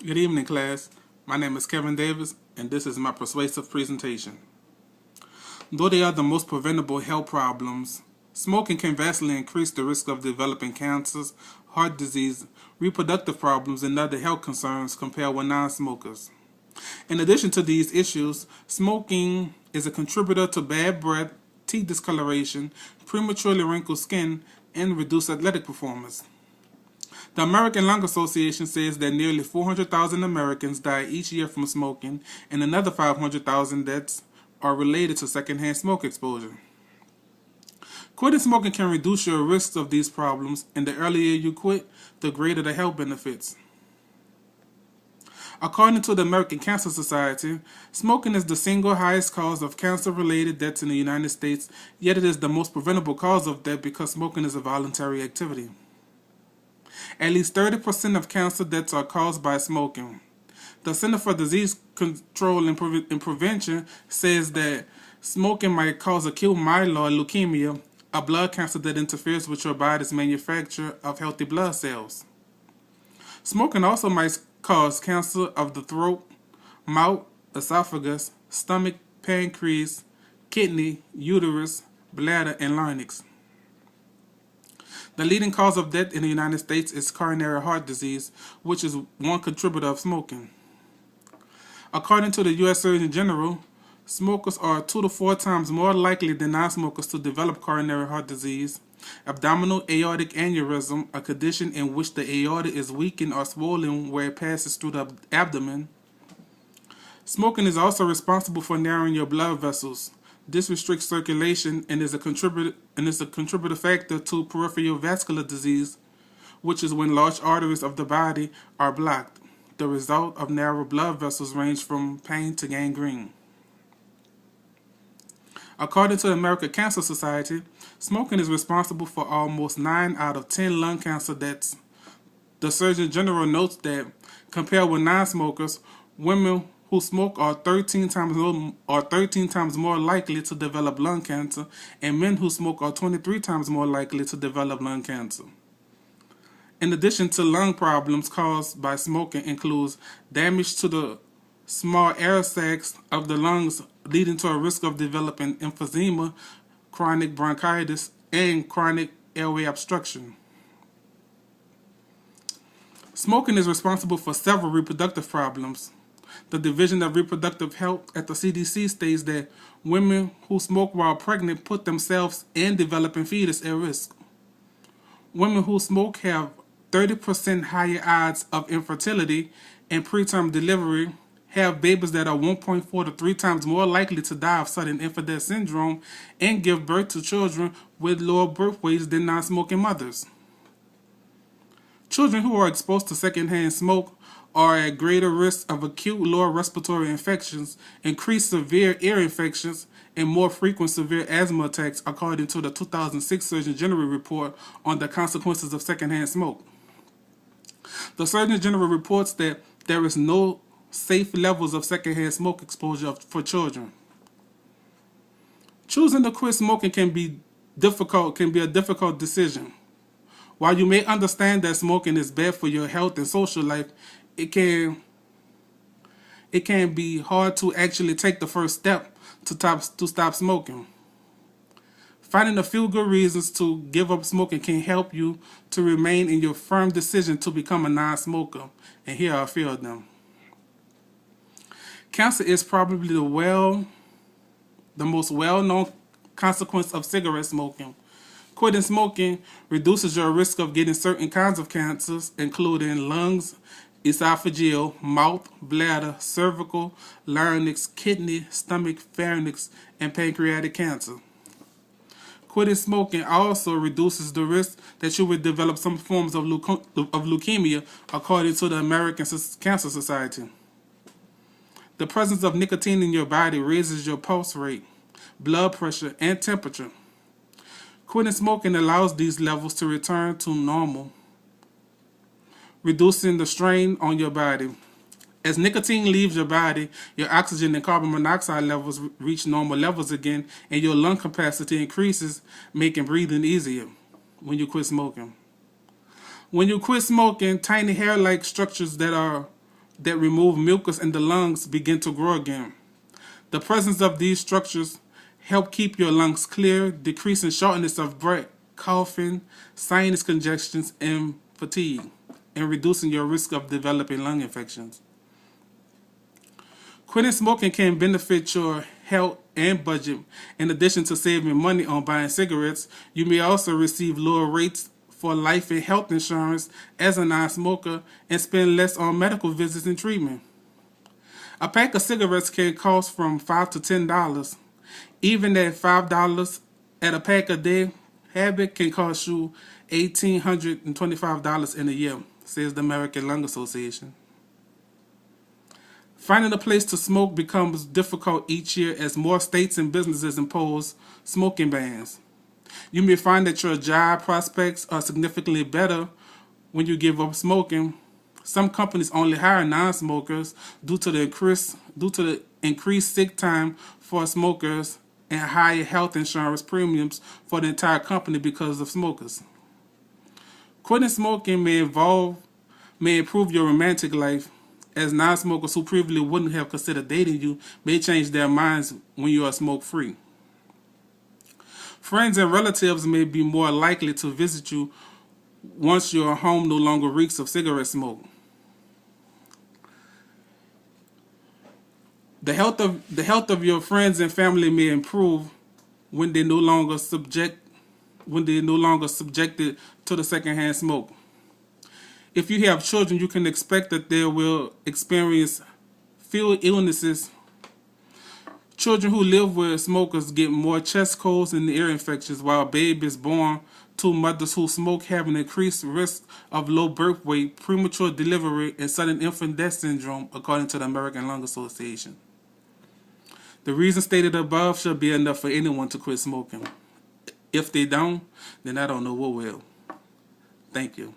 Good evening, class. My name is Kevin Davis, and this is my persuasive presentation. Though they are the most preventable health problems, smoking can vastly increase the risk of developing cancers, heart disease, reproductive problems, and other health concerns compared with non-smokers. In addition to these issues, smoking is a contributor to bad breath, teeth discoloration, prematurely wrinkled skin, and reduced athletic performance. The American Lung Association says that nearly 400,000 Americans die each year from smoking, and another 500,000 deaths are related to secondhand smoke exposure. Quitting smoking can reduce your risks of these problems, and the earlier you quit, the greater the health benefits. According to the American Cancer Society, smoking is the single highest cause of cancer-related deaths in the United States, yet it is the most preventable cause of death because smoking is a voluntary activity. At least 30% of cancer deaths are caused by smoking. The Center for Disease Control and Prevention says that smoking might cause acute myeloid leukemia, a blood cancer that interferes with your body's manufacture of healthy blood cells. Smoking also might cause cancer of the throat, mouth, esophagus, stomach, pancreas, kidney, uterus, bladder, and larynx. The leading cause of death in the United States is coronary heart disease, which is one contributor of smoking. According to the U.S. Surgeon General, smokers are 2 to 4 times more likely than non-smokers to develop coronary heart disease, abdominal aortic aneurysm, a condition in which the aorta is weakened or swollen where it passes through the abdomen. Smoking is also responsible for narrowing your blood vessels. This restricts circulation and is a contributor factor to peripheral vascular disease, which is when large arteries of the body are blocked. The result of narrow blood vessels range from pain to gangrene. According to the American Cancer Society, smoking is responsible for almost 9 out of 10 lung cancer deaths. The Surgeon General notes that, compared with non-smokers, women who smoke are 13 times more likely to develop lung cancer, and men who smoke are 23 times more likely to develop lung cancer. In addition to lung problems caused by smoking includes damage to the small air sacs of the lungs, leading to a risk of developing emphysema, chronic bronchitis, and chronic airway obstruction. Smoking is responsible for several reproductive problems. The Division of Reproductive Health at the CDC states that women who smoke while pregnant put themselves and developing fetus at risk. Women who smoke have 30% higher odds of infertility and preterm delivery, have babies that are 1.4 to 3 times more likely to die of sudden infant death syndrome, and give birth to children with lower birth weights than non-smoking mothers. Children who are exposed to secondhand smoke are at greater risk of acute lower respiratory infections, increased severe ear infections, and more frequent severe asthma attacks, according to the 2006 Surgeon General report on the consequences of secondhand smoke. The Surgeon General reports that there is no safe levels of secondhand smoke exposure for children. Choosing to quit smoking can be a difficult decision. While you may understand that smoking is bad for your health and social life, it can be hard to actually take the first step to stop smoking. Finding a few good reasons to give up smoking can help you to remain in your firm decision to become a non-smoker, and here are a few of them. Cancer is probably the most well-known consequence of cigarette smoking. Quitting smoking reduces your risk of getting certain kinds of cancers, including lungs, esophageal, mouth, bladder, cervical, larynx, kidney, stomach, pharynx, and pancreatic cancer. Quitting smoking also reduces the risk that you would develop some forms of leukemia, according to the American Cancer Society. The presence of nicotine in your body raises your pulse rate, blood pressure, and temperature. Quitting smoking allows these levels to return to normal, reducing the strain on your body. As nicotine leaves your body, your oxygen and carbon monoxide levels reach normal levels again, and your lung capacity increases, making breathing easier when you quit smoking. When you quit smoking, tiny hair-like structures that are that remove mucus in the lungs begin to grow again. The presence of these structures help keep your lungs clear, decreasing shortness of breath, coughing, sinus congestions, and fatigue, and reducing your risk of developing lung infections. Quitting smoking can benefit your health and budget. In addition to saving money on buying cigarettes, you may also receive lower rates for life and health insurance as a non-smoker and spend less on medical visits and treatment. A pack of cigarettes can cost from $5 to $10. Even at $5 at a pack a day, habit can cost you $1,825 in a year, says the American Lung Association. Finding a place to smoke becomes difficult each year as more states and businesses impose smoking bans. You may find that your job prospects are significantly better when you give up smoking. Some companies only hire non-smokers due to the increased sick time for smokers and higher health insurance premiums for the entire company because of smokers. Quitting smoking may improve your romantic life, as non-smokers who previously wouldn't have considered dating you may change their minds when you are smoke-free. Friends and relatives may be more likely to visit you once your home no longer reeks of cigarette smoke. The health of your friends and family may improve when they're no longer subjected to the secondhand smoke. If you have children, you can expect that they will experience fewer illnesses. Children who live with smokers get more chest colds and ear infections, while babies born to mothers who smoke have an increased risk of low birth weight, premature delivery, and sudden infant death syndrome, according to the American Lung Association. The reasons stated above should be enough for anyone to quit smoking. If they don't, then I don't know what will. Thank you.